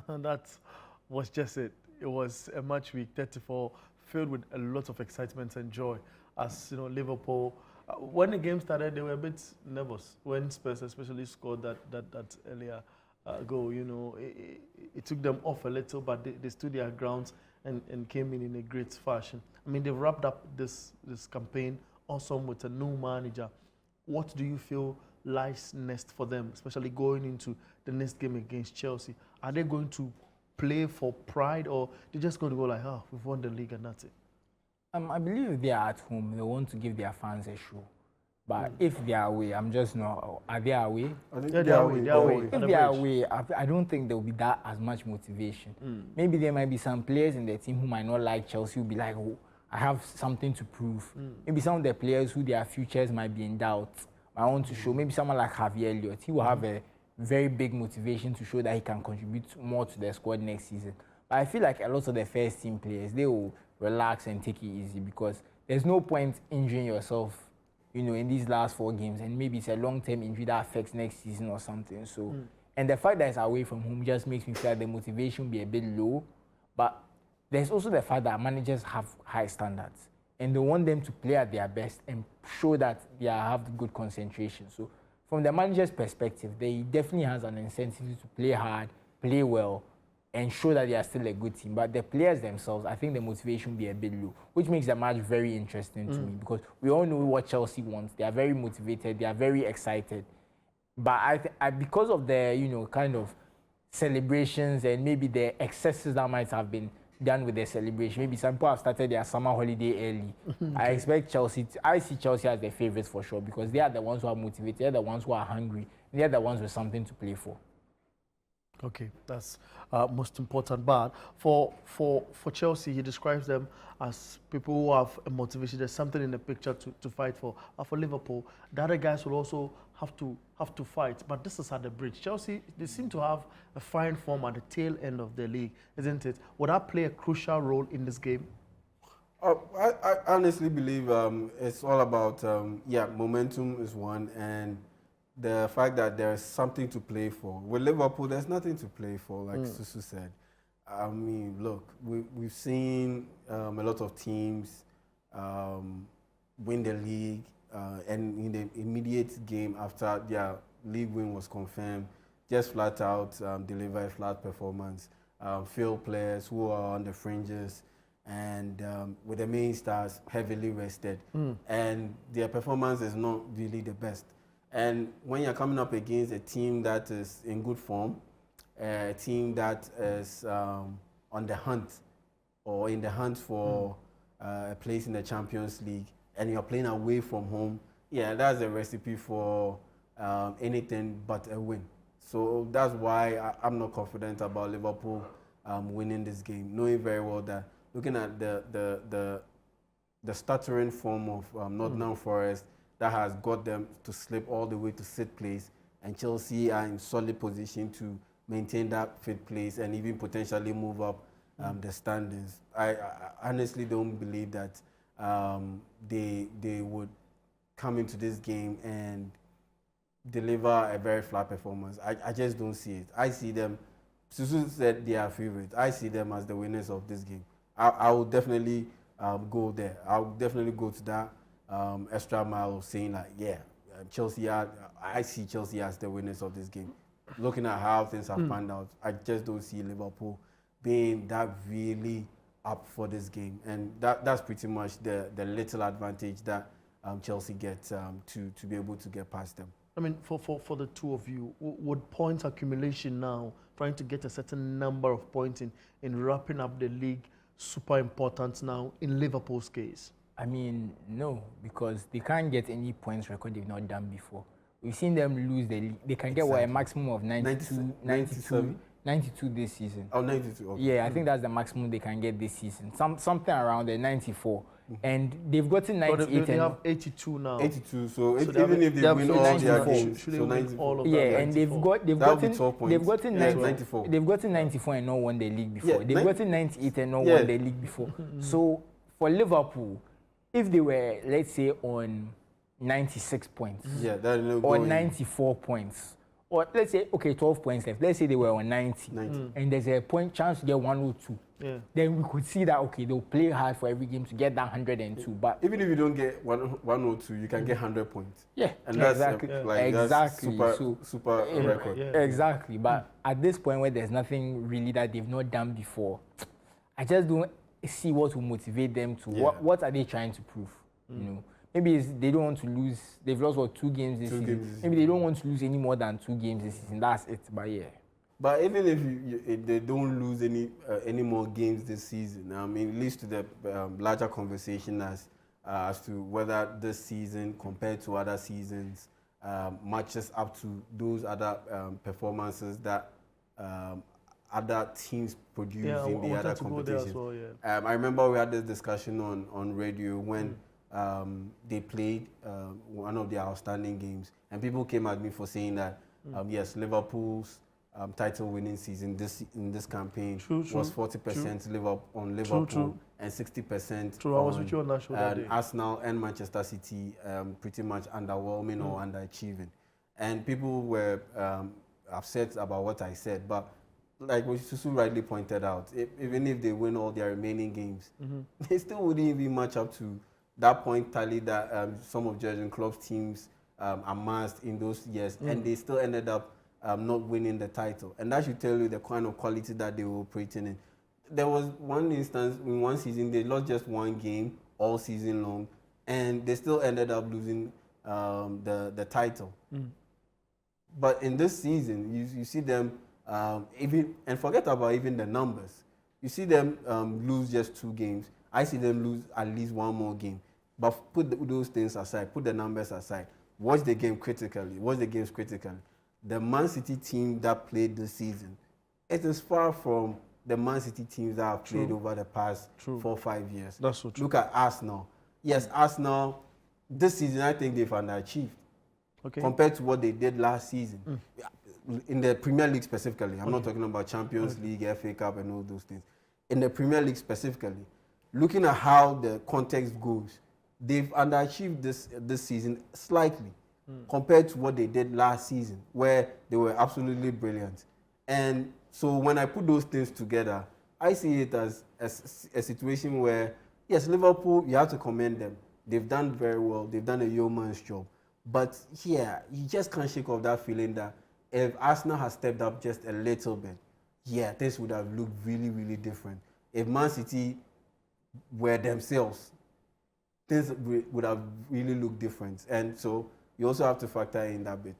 And that was just it. It was a match week 34 filled with a lot of excitement and joy. As you know, Liverpool, when the game started, they were a bit nervous when Spurs especially scored that earlier goal. You know, it took them off a little, but they stood their grounds and came in a great fashion. I mean, they wrapped up this campaign awesome with a new manager. What do you feel lies next for them, especially going into the next game against Chelsea? Are they going to play for pride, or they're just going to go like, oh, we've won the league and that's it? I believe if they are at home, they want to give their fans a show. But if they are away, I'm just not. Are they away? Yeah, they are away. They are away. If they are away, I don't think there will be that as much motivation. Maybe there might be some players in the team who might not like Chelsea, will be like, oh, I have something to prove. Maybe some of the players who their futures might be in doubt, I want to show. Maybe someone like Javier Elliott, he will have a very big motivation to show that he can contribute more to the squad next season. But I feel like a lot of the first team players, they will relax and take it easy, because there's no point injuring yourself, you know, in these last 4 games, and maybe it's a long-term injury that affects next season or something. So, and the fact that it's away from home just makes me feel like the motivation will be a bit low. But there's also the fact that managers have high standards, and they want them to play at their best and show that they have good concentration. So from the manager's perspective, they definitely has an incentive to play hard, play well, and show that they are still a good team. But the players themselves, I think the motivation will be a bit low, which makes the match very interesting to me, because we all know what Chelsea wants. They are very motivated, they are very excited. But because of the, you know, kind of celebrations and maybe the excesses that might have been done with their celebration, maybe some people have started their summer holiday early. I expect I see Chelsea as the favourites for sure, because they are the ones who are motivated, they are the ones who are hungry, they are the ones with something to play for. Okay, that's most important. But for Chelsea, he describes them as people who have a motivation. There's something in the picture to fight for. For Liverpool, the other guys will also have to fight. But this is at the bridge. Chelsea, they seem to have a fine form at the tail end of the league, isn't it? Would that play a crucial role in this game? I honestly believe it's all about momentum is one, and the fact that there's something to play for. With Liverpool, there's nothing to play for, like Susu said. I mean, look, we've seen a lot of teams win the league, and in the immediate game after their league win was confirmed, just flat out deliver a flat performance, field players who are on the fringes, and with the main stars heavily rested, and their performance is not really the best. And when you're coming up against a team that is in good form, a team that is on the hunt or in the hunt for a place in the Champions League, and you're playing away from home, yeah, that's a recipe for anything but a win. So that's why I'm not confident about Liverpool winning this game, knowing very well that looking at the stuttering form of Nottingham Forest, that has got them to slip all the way to 6th place, and Chelsea are in solid position to maintain that 5th place and even potentially move up the standings. I honestly don't believe that they would come into this game and deliver a very flat performance. I just don't see it. I see them, Susu said they are favorites. I see them as the winners of this game. I will definitely go there. I'll definitely go to that extra mile of saying like, yeah, Chelsea I see Chelsea as the winners of this game. Looking at how things have panned out, I just don't see Liverpool being that really up for this game, and that's pretty much the little advantage that Chelsea gets to be able to get past them. I mean, for the two of you, would points accumulation now, trying to get a certain number of points in wrapping up the league, super important now in Liverpool's case? I mean, no, because they can't get any points record they've not done before. We've seen them lose the league. They can get a maximum of 92 this season. Oh, 92. Okay. Yeah, I think that's the maximum they can get this season. Something around the 94. And they've gotten 98. They have 82 now. 82. So even if they win all their games, so 94. Yeah, and they've gotten 94. They've gotten 94 and not won the league before. They've gotten 98 and not won the league before. So for Liverpool, if they were, let's say, on 96 points, or 94 points, or let's say, okay, 12 points left. Let's say they were on 90. And there's a point chance to get 102. Then we could see that, okay, they'll play hard for every game to get that 102. But even if you don't get 102, you can get 100 points. Yeah, and that's exactly. That's super record. Exactly. But at this point where there's nothing really that they've not done before, I just don't see what will motivate them to. What are they trying to prove? You know, maybe they don't want to lose. They've lost 2 games this season. Maybe they don't want to lose any more than 2 games this season. That's it. But yeah. But even if they don't lose any more games this season, I mean, it leads to the larger conversation as to whether this season compared to other seasons matches up to those other performances that other teams produce in the other competitions. Well, I remember we had this discussion on radio when they played one of their outstanding games, and people came at me for saying that yes, Liverpool's title-winning season in this campaign was 40% on Liverpool and 60% I was with you on that show that day. Arsenal and Manchester City pretty much underwhelming or underachieving. And people were upset about what I said, but like what Susu rightly pointed out, even if they win all their remaining games, they still wouldn't even match up to that point tally that some of Jurgen Klopp's teams amassed in those years, and they still ended up not winning the title. And that should tell you the kind of quality that they were operating in. There was one instance in one season, they lost just 1 game all season long, and they still ended up losing the title. But in this season, you see them, and forget about even the numbers, you see them lose just 2 games. I see them lose at least 1 more game. But put those things aside, put the numbers aside, watch the game critically, watch the games critically. The Man City team that played this season, it is far from the Man City teams that have played over the past 4 or 5 years. That's so true. Look at Arsenal. Yes, Arsenal, this season I think they've underachieved compared to what they did last season. In the Premier League specifically, I'm not talking about Champions League, FA Cup and all those things. In the Premier League specifically, looking at how the context goes, they've underachieved this season slightly. Compared to what they did last season, where they were absolutely brilliant. And so when I put those things together, I see it as a situation where, yes, Liverpool, you have to commend them. They've done very well. They've done a yeoman's job. But yeah, you just can't shake off that feeling that if Arsenal had stepped up just a little bit, yeah, things would have looked really, really different. If Man City were themselves, things would have really looked different. And so you also have to factor in that bit.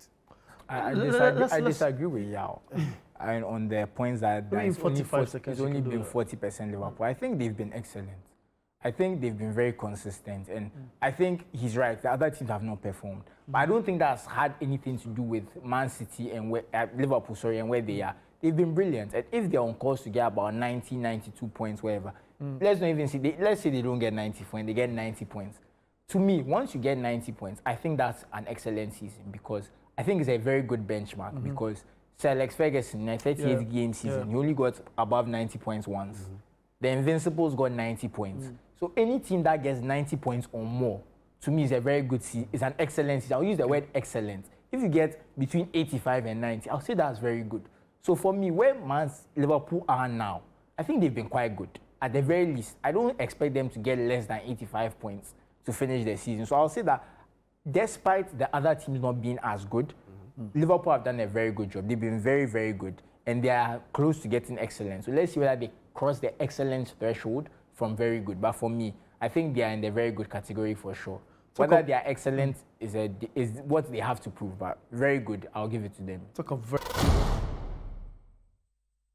I disagree with Yao. And on the points that it's only been 40% Liverpool. I think they've been excellent. I think they've been very consistent. And I think he's right. The other teams have not performed. But I don't think that's had anything to do with Man City and Liverpool, and where they are. They've been brilliant. And if they're on course to get about 90, 92 points, whatever, let's not even see. Let's say they don't get 90 points, they get 90 points. To me, once you get 90 points, I think that's an excellent season because I think it's a very good benchmark because Sir Alex Ferguson, in a 38-game season, he only got above 90 points once. The Invincibles got 90 points. So any team that gets 90 points or more, to me, is a very good season. It's an excellent season. I'll use the word excellent. If you get between 85 and 90, I'll say that's very good. So for me, where Liverpool are now, I think they've been quite good. At the very least, I don't expect them to get less than 85 points to finish the season. So I'll say that despite the other teams not being as good, Liverpool have done a very good job. They've been very, very good. And they are close to getting excellent. So let's see whether they cross the excellence threshold from very good. But for me, I think they are in the very good category for sure. Whether they are excellent is what they have to prove. But very good, I'll give it to them.